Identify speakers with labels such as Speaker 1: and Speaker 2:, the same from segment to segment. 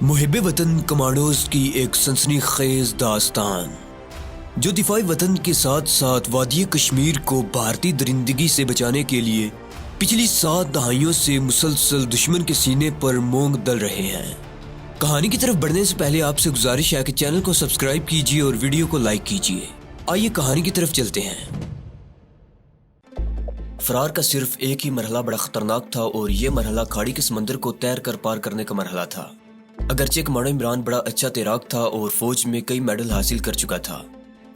Speaker 1: محب وطن کمانڈوز کی ایک سنسنی خیز داستان جو دفاعی وطن کے ساتھ ساتھ وادی کشمیر کو بھارتی درندگی سے بچانے کے لیے پچھلی 7 دہائیوں سے مسلسل دشمن کے سینے پر مونگ دل رہے ہیں۔ کہانی کی طرف بڑھنے سے پہلے آپ سے گزارش ہے کہ چینل کو سبسکرائب کیجیے اور ویڈیو کو لائک کیجیے۔ آئیے کہانی کی طرف چلتے ہیں۔ فرار کا صرف ایک ہی مرحلہ بڑا خطرناک تھا اور یہ مرحلہ کھاڑی کے سمندر کو تیر کر پار کرنے کا مرحلہ تھا۔ اگرچہ کمانڈو عمران بڑا اچھا تیراک تھا اور فوج میں کئی میڈل حاصل کر چکا تھا،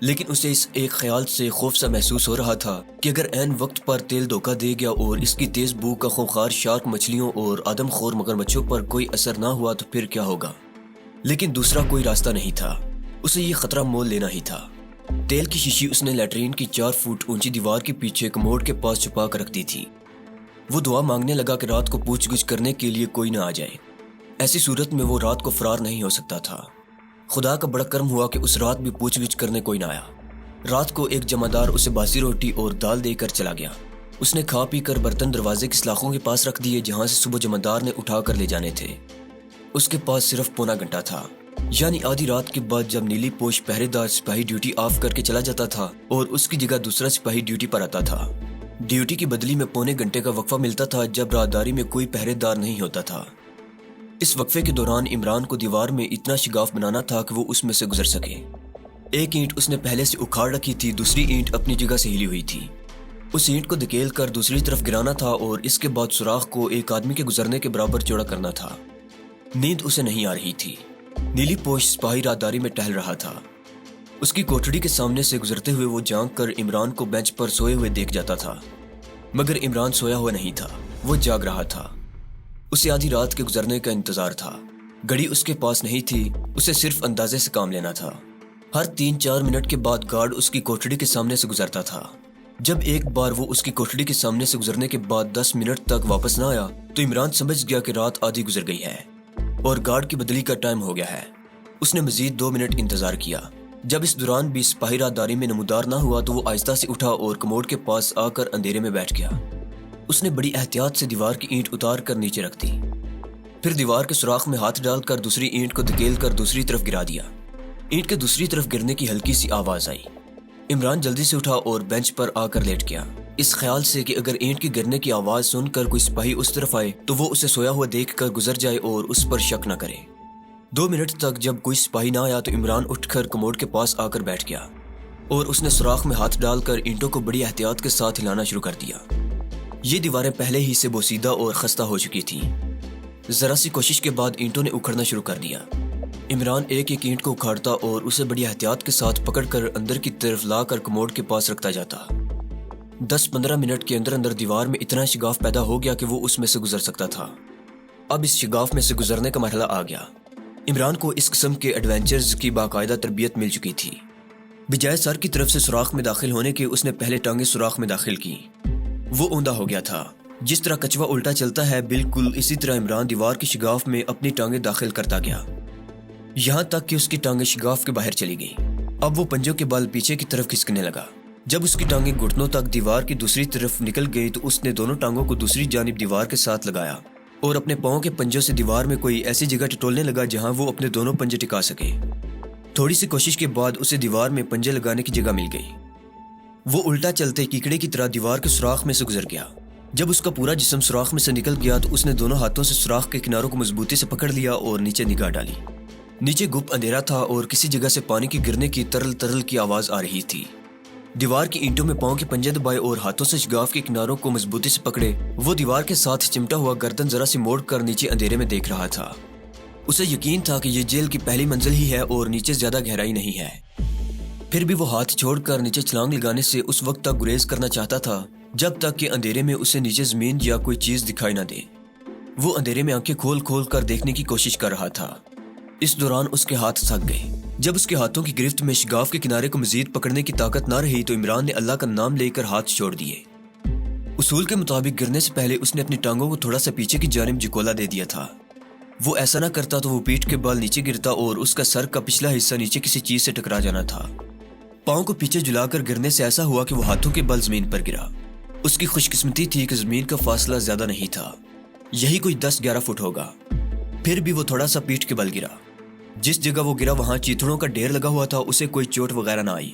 Speaker 1: لیکن اسے اس ایک خیال سے خوف سا محسوس ہو رہا تھا کہ اگر عین وقت پر تیل دھوکہ دے گیا اور اس کی تیز بو کا خوفخوار شارک مچھلیوں اور آدم خور مگرمچھوں پر کوئی اثر نہ ہوا تو پھر کیا ہوگا۔ لیکن دوسرا کوئی راستہ نہیں تھا، اسے یہ خطرہ مول لینا ہی تھا۔ تیل کی شیشی اس نے لیٹرین کی 4 فٹ اونچی دیوار کے پیچھے کموڈ کے پاس چھپا کر رکھ دی تھی۔ وہ دعا مانگنے لگا کہ رات کو پوچھ گچھ کرنے کے لیے کوئی نہ آ جائے، ایسی صورت میں وہ رات کو فرار نہیں ہو سکتا تھا۔ خدا کا بڑا کرم ہوا کہ اس رات بھی پوچھ گچھ کرنے کوئی نہ آیا۔ رات کو ایک جمعدار اسے باسی روٹی اور دال دے کر چلا گیا۔ اس نے کھا پی کر برتن دروازے کی سلاخوں کے پاس رکھ دیے جہاں سے صبح جمعدار نے اٹھا کر لے جانے تھے۔ اس کے پاس صرف پونا گھنٹہ تھا، یعنی آدھی رات کے بعد جب نیلی پوش پہرے دار سپاہی ڈیوٹی آف کر کے چلا جاتا تھا اور اس کی جگہ دوسرا سپاہی ڈیوٹی پر آتا تھا۔ ڈیوٹی کی بدلی میں پونے گھنٹے کا وقفہ ملتا تھا جب راہداری میں کوئی پہرے دار نہیں ہوتا تھا۔ اس وقفے کے دوران عمران کو دیوار میں اتنا شگاف بنانا تھا کہ وہ اس میں سے گزر سکے۔ ایک اینٹ اس نے پہلے سے اکھاڑ رکھی تھی، دوسری اینٹ اپنی جگہ سے ہلی ہوئی تھی۔ اس اینٹ کو دھکیل کر دوسری طرف گرانا تھا اور اس کے بعد سوراخ کو ایک آدمی کے گزرنے کے برابر چوڑا کرنا تھا۔ نیند اسے نہیں آ رہی تھی۔ نیلی پوش سپاہی راہداری میں ٹہل رہا تھا۔ اس کی کوٹڑی کے سامنے سے گزرتے ہوئے وہ جھانک کر عمران کو بینچ پر سوئے ہوئے دیکھ جاتا تھا، مگر عمران سویا ہوا نہیں تھا، وہ جاگ رہا تھا۔ اسے آدھی رات کے گزرنے کا انتظار تھا۔ گھڑی اس کے پاس نہیں تھی، اسے صرف اندازے سے کام لینا تھا۔ ہر 3-4 منٹ کے بعد گارڈ اس کی کوٹڑی کے سامنے سے گزرتا تھا۔ جب ایک بار وہ اس کی کوٹڑی کے سامنے سے گزرنے کے بعد 10 منٹ تک واپس نہ آیا تو عمران سمجھ گیا کہ رات آدھی گزر گئی ہے اور گارڈ کی بدلی کا ٹائم ہو گیا ہے۔ اس نے مزید 2 منٹ انتظار کیا۔ جب اس دوران بھی سپاہی راہداری میں نمودار نہ ہوا تو وہ آہستہ سے اٹھا اور کموڈ کے پاس آ کر اندھیرے میں بیٹھ گیا۔ اس نے بڑی احتیاط سے دیوار کی اینٹ اتار کر نیچے رکھ دی، پھر دیوار کے سوراخ میں ہاتھ ڈال کر دوسری اینٹ کو دھکیل کر دوسری طرف گرا دیا۔ اینٹ کے دوسری طرف گرنے کی ہلکی سی آواز آئی۔ عمران جلدی سے اٹھا اور بینچ پر آ کر لیٹ گیا، اس خیال سے کہ اگر اینٹ کی گرنے کی آواز سن کر کوئی سپاہی اس طرف آئے تو وہ اسے سویا ہوا دیکھ کر گزر جائے اور اس پر شک نہ کرے۔ 2 منٹ تک جب کوئی سپاہی نہ آیا تو عمران اٹھ کر کموڈ کے پاس آ کر بیٹھ گیا اور اس نے سوراخ میں ہاتھ ڈال کر اینٹوں کو بڑی احتیاط کے ساتھ ہلانا شروع کر دیا۔ یہ دیواریں پہلے ہی سے بوسیدہ اور خستہ ہو چکی تھیں۔ ذرا سی کوشش کے بعد اینٹوں نے اکھڑنا شروع کر دیا۔ عمران ایک ایک اینٹ کو اکھاڑتا اور اسے بڑی احتیاط کے ساتھ پکڑ کر اندر کی طرف لا کر کموڈ کے پاس رکھتا جاتا۔ 10-15 منٹ کے اندر اندر دیوار میں اتنا شگاف پیدا ہو گیا کہ وہ اس میں سے گزر سکتا تھا۔ اب اس شگاف میں سے گزرنے کا مرحلہ آ گیا۔ عمران کو اس قسم کے ایڈونچرز کی باقاعدہ تربیت مل چکی تھی۔ بجائے سر کی طرف سے سوراخ میں داخل ہونے کے اس نے پہلے ٹانگیں سوراخ میں داخل کی۔ وہ اوندا ہو گیا تھا۔ جس طرح کچھوا الٹا چلتا ہے بالکل اسی طرح عمران دیوار کی شگاف میں اپنی ٹانگیں داخل کرتا گیا، یہاں تک کہ اس کی ٹانگیں شگاف کے باہر چلی گئیں۔ اب وہ پنجوں کے بال پیچھے کی طرف کھسکنے لگا۔ جب اس کی ٹانگیں گھٹنوں تک دیوار کی دوسری طرف نکل گئی تو اس نے دونوں ٹانگوں کو دوسری جانب دیوار کے ساتھ لگایا اور اپنے پاؤں کے پنجوں سے دیوار میں کوئی ایسی جگہ ٹٹولنے لگا جہاں وہ اپنے دونوں پنجے ٹکا سکے۔ تھوڑی سی کوشش کے بعد اسے دیوار میں پنجے لگانے کی جگہ مل گئی۔ وہ الٹا چلتے کیکڑے کی طرح دیوار کے سوراخ میں سے گزر گیا۔ جب اس کا پورا جسم سوراخ میں سے نکل گیا تو اس نے دونوں ہاتھوں سے سوراخ کے کناروں کو مضبوطی سے پکڑ لیا اور نیچے نگاہ ڈالی۔ نیچے گپ اندھیرا تھا اور کسی جگہ سے پانی کی گرنے کی ترل ترل کی آواز آ رہی تھی۔ دیوار کی اینٹوں میں پاؤں کے پنجے دبائے اور ہاتھوں سے شگاف کے کناروں کو مضبوطی سے پکڑے وہ دیوار کے ساتھ چمٹا ہوا گردن ذرا سی موڑ کر نیچے اندھیرے میں دیکھ رہا تھا۔ اسے یقین تھا کہ یہ جیل کی پہلی منزل ہی ہے اور نیچے زیادہ گہرائی نہیں ہے۔ پھر بھی وہ ہاتھ چھوڑ کر نیچے چھلانگ لگانے سے اس وقت تک گریز کرنا چاہتا تھا جب تک کہ اندھیرے میں اسے نیچے زمین یا کوئی چیز دکھائی نہ دے۔ وہ اندھیرے میں آنکھیں کھول کھول کر دیکھنے کی کوشش کر رہا تھا۔ اس دوران اس کے ہاتھ تھک گئے۔ جب اس کے ہاتھوں کی گرفت میں شگاف کے کنارے کو مزید پکڑنے کی طاقت نہ رہی تو عمران نے اللہ کا نام لے کر ہاتھ چھوڑ دیے۔ اصول کے مطابق گرنے سے پہلے اس نے اپنی ٹانگوں کو تھوڑا سا پیچھے کی جانب جھکولا دے دیا تھا۔ وہ ایسا نہ کرتا تو وہ پیٹھ کے بال نیچے گرتا اور اس کا سر کا پچھلا حصہ نیچے کسی چیز سے ٹکرا جانا تھا۔ پاؤں کو پیچھے جھلا کر گرنے سے ایسا ہوا کہ وہ ہاتھوں کے بل زمین پر گرا۔ اس کی خوش قسمتی تھی کہ زمین کا فاصلہ زیادہ نہیں تھا، یہی کوئی 10-11 فٹ ہوگا۔ फिर भी वो थोड़ा सा पीठ के बल गिरा। जिस जगह वो गिरा वहां चीथड़ों का ढेर लगा हुआ था, उसे कोई चोट वगैरह ना आई।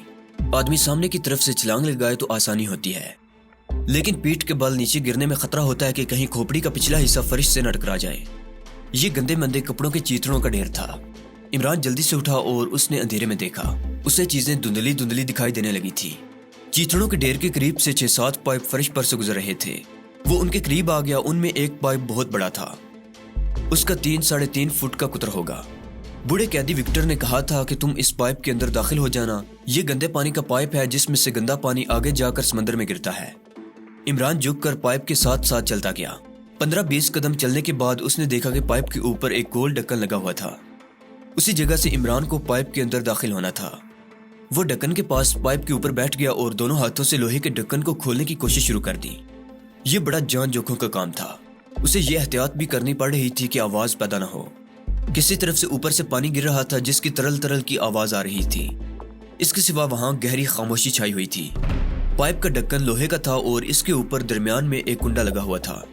Speaker 1: आदमी सामने की तरफ से छलांग लगाए तो आसानी होती है, लेकिन पीठ के बल नीचे गिरने में खतरा होता है कि कहीं खोपड़ी का पिछला हिस्सा फर्श से न टकरा जाए। ये गंदे मंदे कपड़ों के चीथड़ों का ढेर था। इमरान जल्दी से उठा और उसने अंधेरे में देखा। उसे चीजें धुंधली धुंधली दिखाई देने लगी थी। चीथड़ों के ढेर के करीब से 6-7 पाइप फर्श पर से गुजर रहे थे। वो उनके करीब आ गया। उनमें एक पाइप बहुत बड़ा था, उसका 3-3.5 फुट का कुतर होगा। बूढ़े कैदी विक्टर ने कहा था कि तुम इस पाइप के अंदर दाखिल हो जाना, ये गंदे पानी का पाइप है जिसमें से गंदा पानी आगे जाकर समंदर में गिरता है। इमरान झुककर पाइप के साथ साथ चलता गया। 15-20 कदम चलने के बाद उसने देखा कि पाइप के ऊपर एक गोल ढक्कन लगा हुआ था। उसी जगह से इमरान को पाइप के अंदर दाखिल होना था। वो ढक्कन के पास पाइप के ऊपर बैठ गया और दोनों हाथों से लोहे के ढक्कन को खोलने की कोशिश शुरू कर दी। ये बड़ा जान जोखों का काम था। उसे ये एहतियात भी करनी पड़ रही थी कि आवाज पैदा न हो। किसी तरफ से ऊपर से पानी गिर रहा था जिसकी तरल तरल की आवाज आ रही थी। इसके सिवा वहां गहरी खामोशी छाई हुई थी। पाइप का ढक्कन लोहे का था और इसके ऊपर दरमियान में एक कुंडा लगा हुआ था।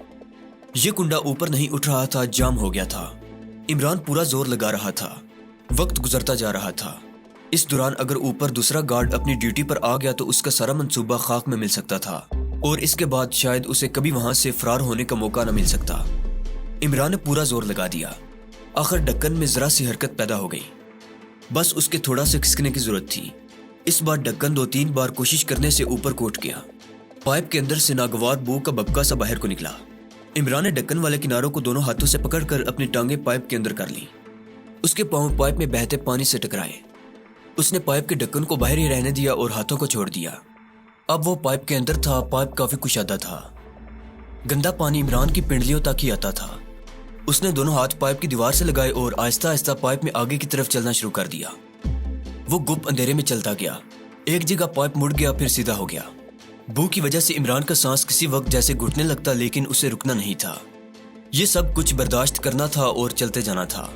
Speaker 1: ये कुंडा ऊपर नहीं उठ रहा था, जाम हो गया था। इमरान पूरा जोर लगा रहा था। वक्त गुजरता जा रहा था। इस दौरान अगर ऊपर दूसरा गार्ड अपनी ड्यूटी पर आ गया तो उसका सारा मंसूबा खाक में मिल सकता था और इसके बाद शायद उसे कभी वहां से फरार होने का मौका न मिल सकता। इमरान ने पूरा जोर लगा दिया। आखिर ढक्कन में जरा सी हरकत पैदा हो गई। बस उसके थोड़ा से खिसकने की जरूरत थी। इस बार ढक्कन 2-3 बार कोशिश करने से ऊपर को उठ गया। पाइप के अंदर से नागवार बू का बबका सा बाहर को निकला। इमरान ने ढक्कन वाले किनारों को दोनों हाथों से पकड़कर अपनी टांगे पाइप के अंदर कर ली। उसके पांव पाइप में बहते पानी से टकराए। उसने पाइप के ढक्कन को बाहर ही रहने दिया और हाथों को छोड़ दिया। अब वो पाइप के अंदर था। पाइप काफी कुशादा था। गंदा पानी इमरान की पिंडलियों तक ही आता था। उसने दोनों हाथ पाइप की दीवार से लगाए और आहिस्ता आहिस्ता पाइप में आगे की तरफ चलना शुरू कर दिया। वो गुप अंधेरे में चलता गया। एक जगह पाइप मुड़ गया, फिर सीधा हो गया। बू की वजह से इमरान का सांस किसी वक्त जैसे घुटने लगता, लेकिन उसे रुकना नहीं था। ये सब कुछ बर्दाश्त करना था और चलते जाना था।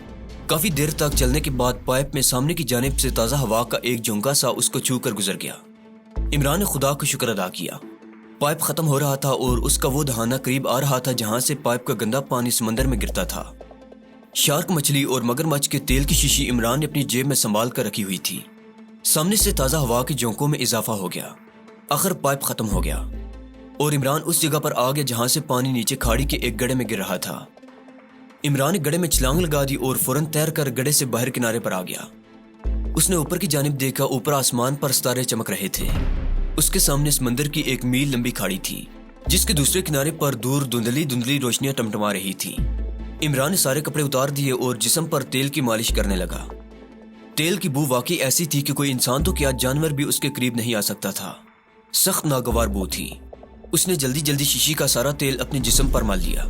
Speaker 1: काफी देर तक चलने के बाद पाइप में सामने की जानिब से ताजा हवा का एक झोंका सा उसको छू कर गुजर गया। इमरान ने खुदा का शुक्र अदा किया। पाइप खत्म हो रहा था और उसका वो दहाना करीब आ रहा था जहां से पाइप का गंदा पानी समंदर में गिरता था। शार्क मछली और मगरमच्छ के तेल की शीशी इमरान ने अपनी जेब में संभाल कर रखी हुई थी। सामने से ताजा हवा के झोंकों में इजाफा हो गया। आखिर पाइप खत्म हो गया और इमरान उस जगह पर आ गया जहां से पानी नीचे खाड़ी के एक गड्ढे में गिर रहा था। इमरान ने गड्ढे में छलांग लगा दी और फौरन तैर कर गड्ढे से बाहर किनारे पर आ गया। उसने ऊपर की जानिब देखा। ऊपर आसमान पर सितारे चमक रहे थे। उसके सामने समंदर की 1 मील लंबी खाड़ी थी जिसके दूसरे किनारे पर दूर धुंधली धुंधली रोशनियां टमटमा रही थी। इमरान ने सारे कपड़े उतार दिए और जिस्म पर तेल की मालिश करने लगा। तेल की बू वाकई ऐसी थी कि कोई इंसान तो क्या, जानवर भी उसके करीब नहीं आ सकता था। सख्त नागवार बू थी। उसने जल्दी जल्दी शीशी का सारा तेल अपने जिस्म पर मल लिया।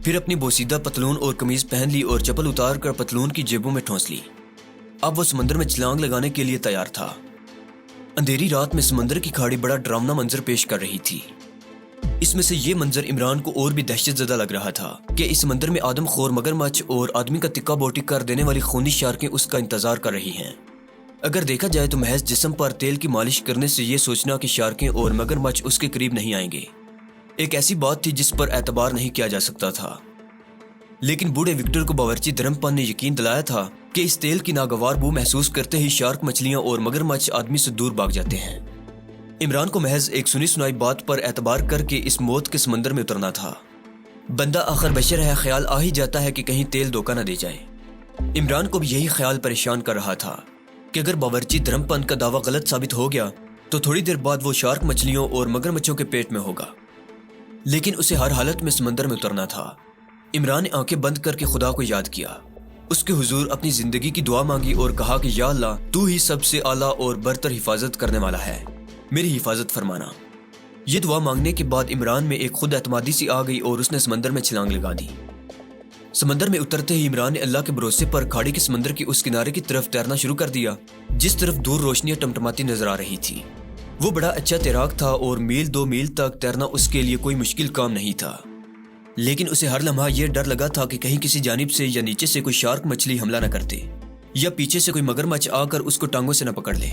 Speaker 1: फिर अपनी बोसीदा पतलून और कमीज पहन ली और चप्पल उतार कर पतलून की जेबों में ठोंस ली। अब वो समंदर में छलांग लगाने के लिए तैयार था। अंधेरी रात में समंदर की खाड़ी बड़ा डरावना मंजर पेश कर रही थी। इसमें से ये मंजर इमरान को और भी दहशतज़दा लग रहा था कि इस समंदर में आदमखोर मगरमच्छ और आदमी का तिक्का बोटी कर देने वाली खूनी शार्कें उसका इंतजार कर रही हैं। अगर देखा जाए तो महज जिस्म पर तेल की मालिश करने से ये सोचना कि शार्कें और मगरमच्छ उसके करीब नहीं आएंगे, एक ऐसी बात थी जिस पर एतबार नहीं किया जा सकता था। लेकिन बूढ़े विक्टर को बावर्ची धर्मपन ने यकीन दिलाया था कि इस तेल की नागवार बू महसूस करते ही शार्क मछलियां और मगरमच्छ आदमी से दूर भाग जाते हैं। इमरान को महज एक सुनी सुनाई बात पर एतबार करके इस मौत के समंदर में उतरना था। बंदा आखिर बशर है, ख्याल आ ही जाता है कि कहीं तेल धोखा न दे जाए। इमरान को भी यही ख्याल परेशान कर रहा था कि अगर बावर्ची धर्मपन का दावा गलत साबित हो गया तो थोड़ी देर बाद वो शार्क मछलियों और मगरमच्छों के पेट में होगा। लेकिन उसे हर हालत में समंदर में उतरना था। इमरान ने आंखें बंद करके खुदा को याद किया। उसके हुजूर अपनी जिंदगी की दुआ मांगी और कहा कि या अल्लाह, तू ही सबसे आला और बरतर हिफाजत करने वाला है, मेरी हिफाजत फरमाना। ये दुआ मांगने के बाद इमरान में एक खुद एतमादी सी आ गई और उसने समंदर में छलांग लगा दी। समंदर में उतरते ही इमरान ने अल्लाह के भरोसे पर खाड़ी के समंदर की उस किनारे की तरफ तैरना शुरू कर दिया जिस तरफ दूर रोशनियां टमटमाती नजर आ रही थी। वो बड़ा अच्छा तैराक था और मील 2 मील तक तैरना उसके लिए कोई मुश्किल काम नहीं था। लेकिन उसे हर लम्हा यह डर लगा था कि कहीं किसी जानिब से या नीचे से कोई शार्क मछली हमला न करते या पीछे से कोई मगरमच्छ आकर उसको टांगों से न पकड़ ले।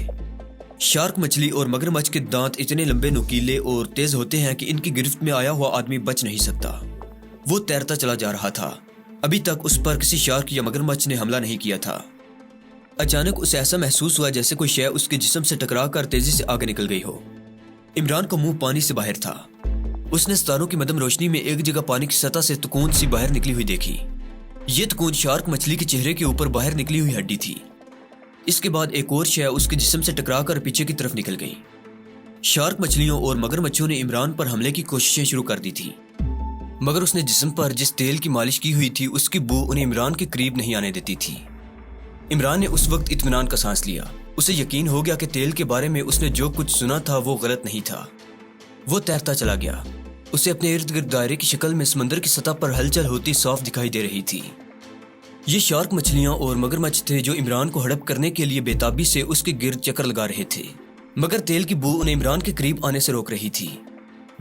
Speaker 1: शार्क मछली और मगरमच्छ के दांत इतने लंबे, नुकीले और तेज होते हैं कि इनकी गिरफ्त में आया हुआ आदमी बच नहीं सकता। वो तैरता चला जा रहा था। अभी तक उस पर किसी शार्क या मगरमच्छ ने हमला नहीं किया था। अचानक उसे ऐसा महसूस हुआ जैसे कोई शय उसके जिस्म से टकराकर तेजी से आगे निकल गई हो। इमरान का मुंह पानी से बाहर था। उसने सितारों की मदम रोशनी में एक जगह पानी की सतह से तकून सी बाहर निकली हुई देखी। ये तकून शार्क मछली के चेहरे के ऊपर बाहर निकली हुई हड्डी थी। इसके बाद एक और शय उसके जिस्म से टकराकर पीछे की तरफ निकल गई। शार्क मछलियों और मगरमच्छों ने इमरान पर हमले की कोशिशें शुरू कर दी थी, मगर उसने जिस्म पर जिस तेल की मालिश की हुई थी उसकी बू उन्हें इमरान के करीब नहीं आने देती थी। इमरान ने उस वक्त इत्मीनान का सांस लिया। उसे यकीन हो गया कि तेल के बारे में उसने जो कुछ सुना था वो गलत नहीं था। वो तैरता चला गया। उसे अपने इर्द गिर्द दायरे की शक्ल में समंदर की सतह पर हलचल होती साफ दिखाई दे रही थी। ये शार्क मछलियां और मगरमच्छ थे जो इमरान को हड़प करने के लिए बेताबी से उसके गिर्द चक्कर लगा रहे थे, मगर तेल की बू उन्हें इमरान के करीब आने से रोक रही थी।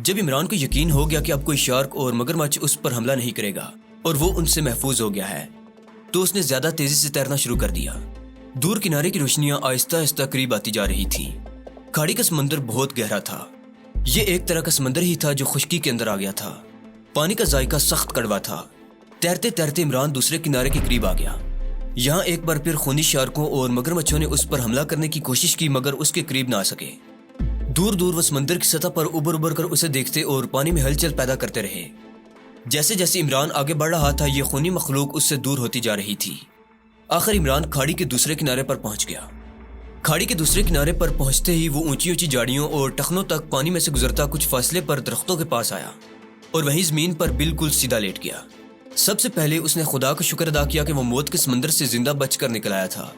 Speaker 1: जब इमरान को यकीन हो गया कि अब कोई शार्क और मगरमच्छ उस पर हमला नहीं करेगा और वो उनसे महफूज हो गया है, तो उसने ज्यादा तेजी से तैरना शुरू कर दिया। दूर किनारे की रोशनियां आहिस्ता आहिस्ता करीब आती जा रही थी। खाड़ी का समंदर बहुत गहरा था। ये एक तरह का समंदर ही था जो खुश्की के अंदर आ गया था। पानी का जायका सख्त कड़वा था। तैरते तैरते इमरान दूसरे किनारे के करीब आ गया। यहाँ एक बार फिर खूनी शार्कों और मगरमच्छों ने उस पर हमला करने की कोशिश की, मगर उसके करीब ना आ सके। दूर दूर वो समंदर की सतह पर उबर उबर कर उसे देखते और पानी में हलचल पैदा करते रहे। जैसे जैसे इमरान आगे बढ़ रहा था, ये खूनी मखलूक उससे दूर होती जा रही थी। आखिर इमरान खाड़ी के दूसरे किनारे पर पहुंच गया। खाड़ी के दूसरे किनारे पर पहुंचते ही वो ऊंची ऊंची झाड़ियों और टखनों तक पानी में से गुजरता कुछ फासले पर दरख्तों के पास आया और वहीं जमीन पर बिल्कुल सीधा लेट गया। सबसे पहले उसने खुदा का शुक्र अदा किया कि वो मौत के समंदर से जिंदा बचकर निकल आया था।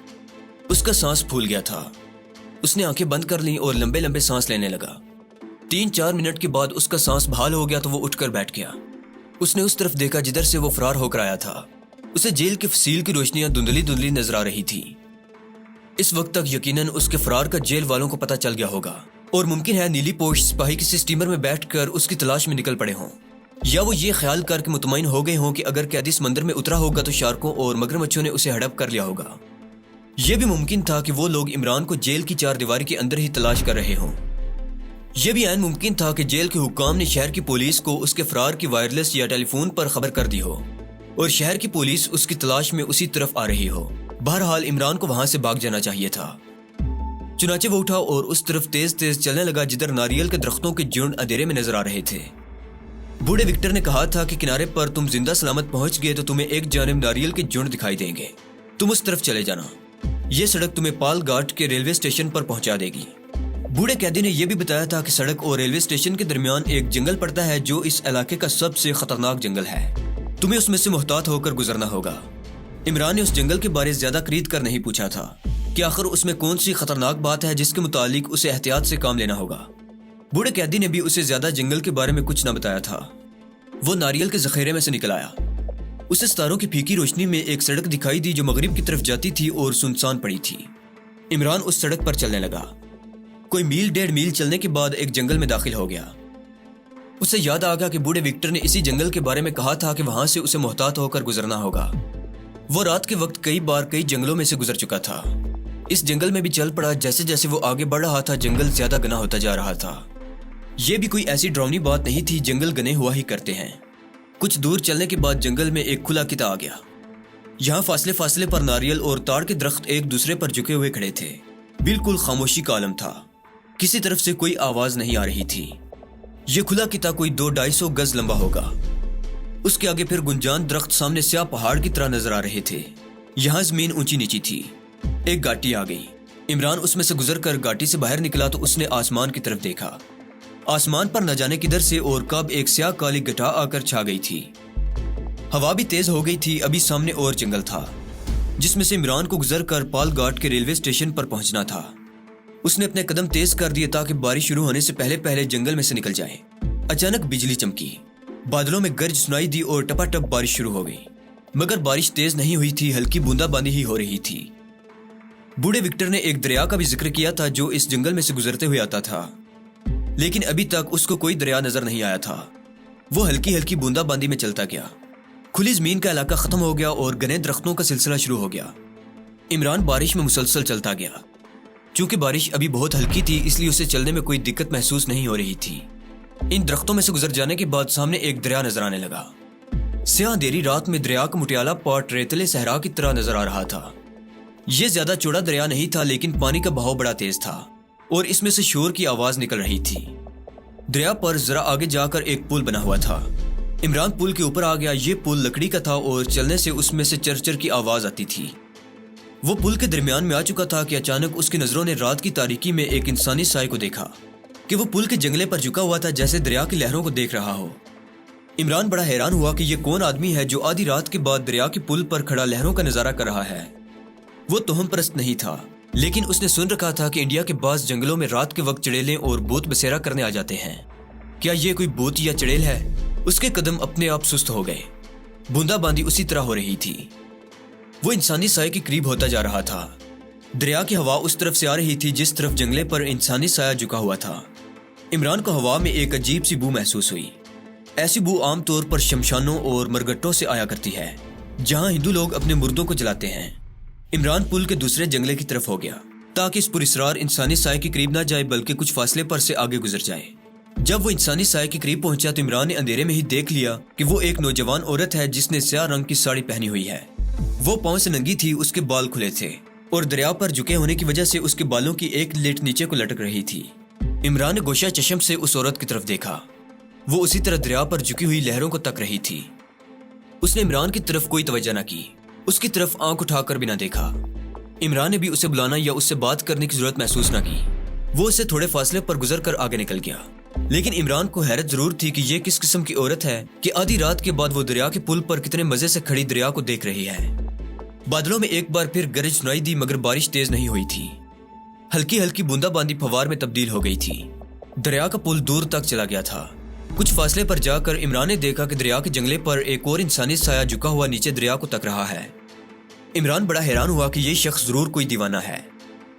Speaker 1: उसका सांस फूल गया था। उसने आंखें बंद कर लीं और लंबे लंबे सांस लेने लगा। 3-4 मिनट के बाद उसका सांस बहाल हो गया तो वो उठकर बैठ गया। उसने उस तरफ देखा जिधर से वो फरार होकर आया था। उसे जेल की फसील की रोशनियां धुंधली धुंधली नजर आ रही थी। इस वक्त तक यकीनन उसके फरार का जेल वालों को पता चल गया होगा और मुमकिन है नीली पोश सिपाही किसी स्टीमर में बैठकर उसकी तलाश में निकल पड़े हों, या वो ये ख्याल करके मुतमईन हो गए हों कि अगर कैदी समंदर में उतरा होगा तो शार्कों और मगरमच्छों ने उसे हड़प कर लिया होगा। यह भी मुमकिन था कि वो लोग इमरान को जेल की चारदीवारी के अंदर ही तलाश कर रहे हों। यह भी ऐन मुमकिन था कि जेल के हुक्काम ने शहर की पुलिस को उसके फरार की वायरलेस या टेलीफोन पर खबर कर दी हो और शहर की पुलिस उसकी तलाश में उसी तरफ आ रही हो। बहरहाल इमरान को वहां से भाग जाना चाहिए था। चुनाचे वो उठा और उस तरफ तेज तेज चलने लगा जिधर नारियल के दरख्तों के झुंड अंधेरे में नजर आ रहे थे। बूढ़े विक्टर ने कहा था कि किनारे पर तुम जिंदा सलामत पहुंच गए तो तुम्हें एक जानिब नारियल के झुंड दिखाई देंगे। तुम उस तरफ चले जाना। यह सड़क तुम्हें पाल घाट के रेलवे स्टेशन पर पहुंचा देगी। बूढ़े कैदी ने यह भी बताया था कि सड़क और रेलवे स्टेशन के दरमियान एक जंगल पड़ता है जो इस इलाके का सबसे खतरनाक जंगल है। तुम्हें उसमें से मुहतात होकर गुजरना होगा। इमरान ने उस जंगल के बारे ज्यादा खरीद कर नहीं पूछा था कि आखिर उसमें कौन सी खतरनाक बात है जिसके मुतालिक उसे एहतियात से काम लेना होगा। बूढ़े कैदी ने भी उसे ज्यादा जंगल के बारे में कुछ न बताया था। वो नारियल के जखीरे में से निकल आया। उसे सितारों की फीकी रोशनी में एक सड़क दिखाई दी जो मगरिब की तरफ जाती थी और सुनसान पड़ी थी। इमरान उस सड़क पर चलने लगा। कोई मील 1.5 मील चलने के बाद एक जंगल में दाखिल हो गया। उसे याद आ गया कि बूढ़े विक्टर ने इसी जंगल के बारे में कहा था कि वहां से उसे मुहतात होकर गुजरना होगा। वो रात के वक्त कई बार कई जंगलों में से गुजर चुका था। इस जंगल में भी चल पड़ा। जैसे जैसे वो आगे बढ़ रहा था जंगल ज्यादा घना होता जा रहा था। यह भी कोई ऐसी डरावनी बात नहीं थी, जंगल घने हुआ ही करते हैं। कुछ दूर चलने के बाद जंगल में एक खुला किता आ गया। यहाँ फासले फासले पर नारियल और ताड़ के दरख्त एक दूसरे पर झुके हुए खड़े थे। बिल्कुल खामोशी का आलम था। किसी तरफ से कोई आवाज नहीं आ रही थी। यह खुला किता कोई 200-250 गज लंबा होगा। उसके आगे फिर गुंजान दरख्त सामने स्याह पहाड़ की तरह नजर आ रहे थे। यहाँ जमीन ऊंची नीची थी। एक घाटी आ गई। इमरान उसमें से गुजरकर घाटी से बाहर निकला तो उसने आसमान की तरफ देखा। आसमान पर न जाने किधर से और कब एक स्याह काली घटा आकर छा गई थी। हवा भी तेज हो गई थी। अभी सामने और जंगल था जिसमें से इमरान को गुजरकर पाल घाट के रेलवे स्टेशन पर पहुंचना था। उसने अपने कदम तेज कर दिए ताकि बारिश शुरू होने से पहले पहले जंगल में से निकल जाए। अचानक बिजली चमकी। बादलों में गर्ज सुनाई दी और टपाटप बारिश शुरू हो गई, मगर बारिश तेज नहीं हुई थी, हल्की बूंदाबांदी ही हो रही थी। बूढ़े विक्टर ने एक दरिया का भी जिक्र किया था जो इस जंगल में से गुजरते हुए आता था, लेकिन अभी तक उसको कोई दरिया नजर नहीं आया था। वो हल्की हल्की बूंदाबांदी में चलता गया। खुली जमीन का इलाका खत्म हो गया और घने दरख्तों का सिलसिला शुरू हो गया। इमरान बारिश में मुसलसल चलता गया। चूंकि बारिश अभी बहुत हल्की थी इसलिए उसे चलने में कोई दिक्कत महसूस नहीं हो रही थी। इन दरख्तों में से गुजर जाने के बाद सामने एक दरिया नजर आने लगा। سیاہ اندھیری رات میں دریا کا مٹیالہ پاٹ ریتلے صحرا کی طرح نظر آ رہا تھا۔ یہ زیادہ چوڑا دریا نہیں تھا، لیکن پانی کا بہاؤ بڑا تیز تھا اور اس میں سے شور کی آواز نکل رہی تھی۔ دریا پر ذرا آگے جا کر ایک پل بنا ہوا تھا۔ عمران پل کے اوپر آ گیا۔ یہ پل لکڑی کا تھا اور چلنے سے اس میں سے چرچر کی آواز آتی تھی۔ وہ پل کے درمیان میں آ چکا تھا کہ اچانک اس کی نظروں نے رات کی تاریکی میں ایک انسانی سائے کو دیکھا کہ وہ پل کے جنگلے پر جھکا ہوا تھا، جیسے دریا کی لہروں کو دیکھ رہا ہو۔ عمران بڑا حیران ہوا کہ یہ کون آدمی ہے جو آدھی رات کے بعد دریا کے پل پر کھڑا لہروں کا نظارہ کر رہا ہے۔ وہ توہم پرست نہیں تھا، لیکن اس نے سن رکھا تھا کہ انڈیا کے بعض جنگلوں میں رات کے وقت چڑیلیں اور بھوت بسیرا کرنے آ جاتے ہیں۔ کیا یہ کوئی بھوت یا چڑیل ہے؟ اس کے قدم اپنے آپ سست ہو گئے۔ بوندا باندی اسی طرح ہو رہی تھی۔ وہ انسانی سائے کے قریب ہوتا جا رہا تھا۔ دریا کی ہوا اس طرف سے آ رہی تھی جس طرف جنگلے پر انسانی سایہ جھکا ہوا تھا۔ عمران کو ہوا میں ایک عجیب سی بو محسوس ہوئی۔ ایسی بو عام طور پر شمشانوں اور مرگٹوں سے آیا کرتی ہے، جہاں ہندو لوگ اپنے مردوں کو جلاتے ہیں۔ عمران پل کے دوسرے جنگلے کی طرف ہو گیا تاکہ اس پر اسرار انسانی سائے کے قریب نہ جائے بلکہ کچھ فاصلے پر سے آگے گزر جائے۔ جب وہ انسانی سائے کے قریب پہنچا تو عمران نے اندھیرے میں ہی دیکھ لیا کہ وہ ایک نوجوان عورت ہے جس نے سیاہ رنگ کی ساڑی پہنی ہوئی ہے۔ وہ پاؤں سے ننگی تھی، اس کے بال کھلے تھے اور دریا پر جھکے ہونے کی وجہ سے اس کے بالوں کی ایک لٹ نیچے کو لٹک رہی تھی۔ عمران نے گوشہ چشم سے اس عورت کی طرف دیکھا۔ وہ اسی طرح دریا پر جھکی ہوئی لہروں کو تک رہی تھی۔ اس نے عمران کی طرف کوئی توجہ نہ کی، اس کی طرف آنکھ اٹھا کر بھی نہ دیکھا۔ عمران نے بھی اسے بلانا یا اس سے بات کرنے کی ضرورت محسوس نہ کی۔ وہ اسے تھوڑے فاصلے پر گزر کر آگے نکل گیا، لیکن عمران کو حیرت ضرور تھی کہ یہ کس قسم کی عورت ہے کہ آدھی رات کے بعد وہ دریا کے پل پر کتنے مزے سے کھڑی دریا کو دیکھ رہی ہے۔ بادلوں میں ایک بار پھر گرج سنائی دی، مگر بارش تیز نہیں ہوئی تھی۔ ہلکی ہلکی بوندا باندی فوار میں تبدیل ہو گئی تھی۔ دریا کا پل دور تک چلا گیا تھا۔ کچھ فاصلے پر جا کر عمران نے دیکھا کہ دریا کے جنگلے پر ایک اور انسانی سایہ جھکا ہوا نیچے دریا کو تک رہا ہے۔ عمران بڑا حیران ہوا کہ یہ شخص ضرور کوئی دیوانہ ہے۔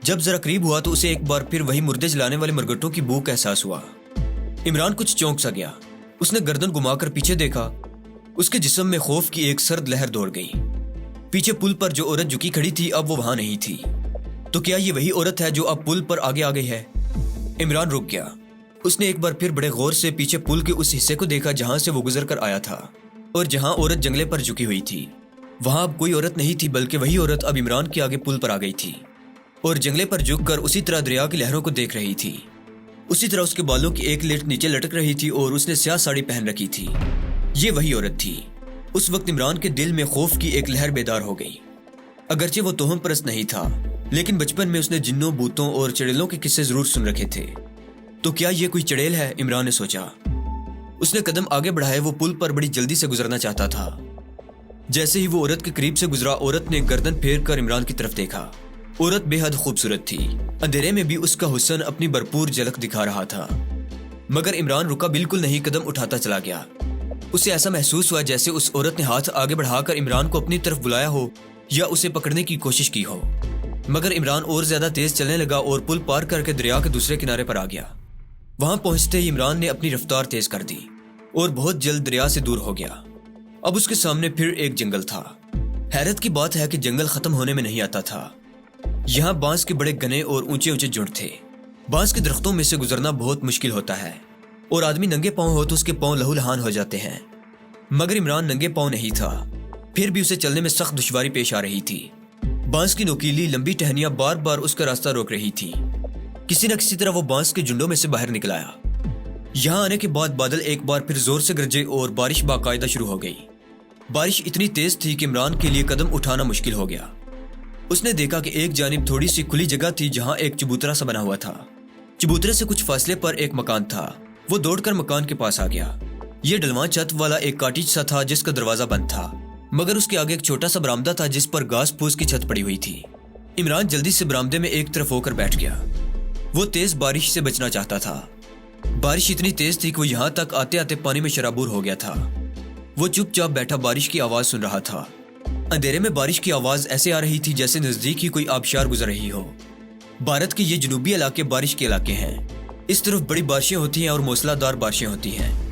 Speaker 1: جب ذرا قریب ہوا تو اسے ایک بار پھر وہی مردے جلانے والے مرگٹوں کی بو کا احساس ہوا۔ عمران کچھ چونک سا گیا۔ اس نے گردن گھما کر پیچھے دیکھا۔ اس کے جسم میں خوف کی ایک سرد لہر دوڑ گئی۔ پیچھے پل پر جو عورت جھکی کھڑی تھی اب وہ وہاں نہیں تھی۔ تو کیا یہ وہی عورت ہے جو اب پل پر آگے آ گئی ہے؟ عمران رک گیا۔ اس نے ایک بار پھر بڑے غور سے پیچھے پل کے اس حصے کو دیکھا جہاں سے وہ گزر کر آیا تھا اور جہاں عورت جنگلے پر جھکی ہوئی تھی وہاں اب کوئی عورت نہیں تھی، بلکہ وہی عورت اب عمران کے آگے پل پر آ گئی تھی اور جنگلے پر جھک کر اسی طرح دریا کی لہروں کو دیکھ رہی تھی۔ اسی طرح اس کے بالوں کی ایک لٹ نیچے لٹک رہی تھی اور اس نے سیاہ ساڑی پہن رکھی تھی۔ یہ وہی عورت تھی۔ اس وقت عمران کے دل میں خوف کی ایک لہر بیدار ہو گئی۔ اگرچہ وہ توہم پرست نہیں تھا، لیکن بچپن میں اس نے جنوں، بھوتوں اور چڑیلوں کے قصے ضرور سن رکھے تھے۔ تو کیا یہ کوئی چڑیل ہے؟ عمران نے سوچا۔ اس نے قدم آگے بڑھائے۔ وہ پل پر بڑی جلدی سے گزرنا چاہتا تھا۔ جیسے ہی وہ عورت کے قریب سے گزرا، عورت نے گردن پھیر کر عمران کی طرف دیکھا۔ عورت بے حد خوبصورت تھی۔ اندھیرے میں بھی اس کا حسن اپنی بھرپور جھلک دکھا رہا تھا، مگر عمران رکا بالکل نہیں، قدم اٹھاتا چلا گیا۔ اسے ایسا محسوس ہوا جیسے اس عورت نے ہاتھ آگے بڑھا کر عمران کو اپنی طرف بلایا ہو یا اسے پکڑنے کی کوشش کی ہو، مگر عمران اور زیادہ تیز چلنے لگا اور پل پار کر کے دریا کے دوسرے کنارے پر آ گیا۔ وہاں پہنچتے ہی عمران نے اپنی رفتار تیز کر دی اور بہت جلد دریا سے دور ہو گیا۔ اب اس کے سامنے پھر ایک جنگل تھا۔ حیرت کی بات ہے کہ جنگل ختم ہونے میں نہیں آتا تھا۔ یہاں بانس کے بڑے گھنے اور اونچے اونچے جھنڈ تھے۔ بانس کے درختوں میں سے گزرنا بہت مشکل ہوتا ہے اور آدمی ننگے پاؤں ہو تو اس کے پاؤں لہو لہان ہو جاتے ہیں، مگر عمران ننگے پاؤں نہیں تھا، پھر بھی اسے چلنے میں سخت دشواری پیش آ رہی تھی۔ بانس کی نوکیلی لمبی ٹہنیاں بار بار اس کا راستہ روک رہی تھی۔ کسی نہ کسی طرح وہ بانس کے جھنڈوں میں سے باہر نکل آیا۔ یہاں آنے کے بعد بادل ایک بار پھر زور سے گرجے اور بارش باقاعدہ شروع ہو گئی۔ بارش اتنی تیز تھی کہ عمران کے لیے قدم اٹھانا مشکل ہو گیا۔ اس نے دیکھا کہ ایک جانب تھوڑی سی کھلی جگہ تھی جہاں ایک چبوترا سا بنا ہوا تھا۔ چبوترے سے کچھ فاصلے پر ایک مکان تھا۔ وہ دوڑ کر مکان کے پاس آ گیا۔ یہ ڈلوان چھت والا ایک کاٹیج سا تھا جس کا دروازہ بند تھا، مگر اس کے آگے ایک چھوٹا سا برآمدہ تھا جس پر گھاس پھوس کی چھت پڑی ہوئی تھی۔ عمران جلدی سے برآمدے میں ایک طرف ہو کر بیٹھ گیا۔ وہ تیز بارش سے بچنا چاہتا تھا۔ بارش اتنی تیز تھی کہ وہ یہاں تک آتے آتے پانی میں شرابور ہو گیا تھا۔ وہ چپ چاپ بیٹھا بارش کی آواز سن رہا تھا۔ اندھیرے میں بارش کی آواز ایسے آ رہی تھی جیسے نزدیک ہی کوئی آبشار گزر رہی ہو۔ بھارت کے یہ جنوبی علاقے بارش کے علاقے ہیں۔ اس طرف بڑی بارشیں ہوتی ہیں اور موسلا دھار بارشیں ہوتی ہیں۔